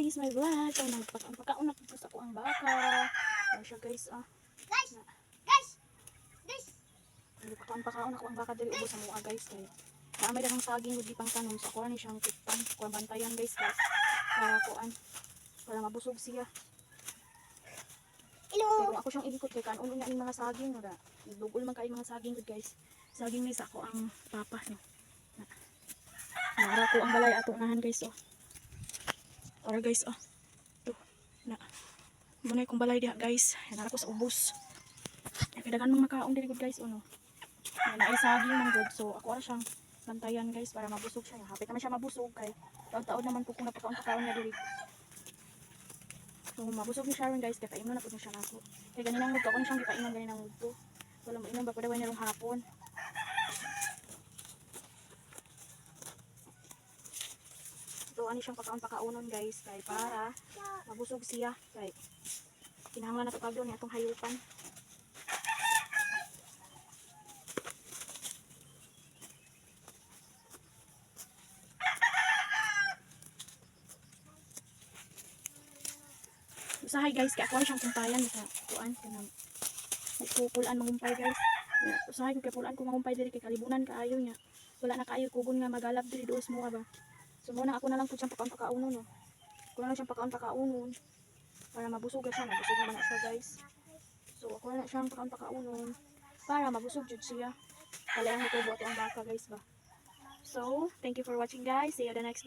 guys, my vlog. So, nagpakaon na po sa ko ang baka. Ano siya guys, Nagpakaon ako ang baka dali ubos sa mua guys. Kaya naamay dagang saging hindi pang tanom sa kuha ni siyang kitpan. Kuha bantayan guys. Para kuan. Para mabusog siya. Pero ako siyang ilikot kay kanon nga ning mga saging. Dugol man kay mga saging guys. Saging ni sa ako ang papa. No? Nara ko ang balay ato nahan guys. Para guys, ito, muna kong balay diha guys. Nara ko sa ubos. Kadagan mga makaong dili good guys, no. Naisaging man good. So ako ara siyang bantayan guys para mabusog siya. Hapit naman siya mabusog kay taon-taon naman po kung napakaon niya diri. So mabusog ni Sharon guys, kaya kainom na po siya nako. Kaya ganinang mud ko siyang gipainom ganinang mud to. Wala mo inom ba padawan niya rong hapon. So ani siyang pakaon-pakaunon guys kay para mabusog siya kay kinahanglan na to kagdo ni atong hayupan. Usahay guys, kaya ako siyang kumpayan sa kuan kanang nagpupulan mangumpay guys. Usahay ko kay pulaan ko mangumpay diri kay kalibunan kaayo nya. Wala na kaayo kugon nga magalab diri duos mo ba. So muna ako na lang pud siyang pakaon-pakaunon no. Ako na lang siyang pakaon-pakaunon para mabusog siya, mabusog naman na siya guys. So ako na siyang pakaon-pakaunon para mabusog jud siya. Kalayan ko buhat ang baka guys ba. So, thank you for watching guys. See you the next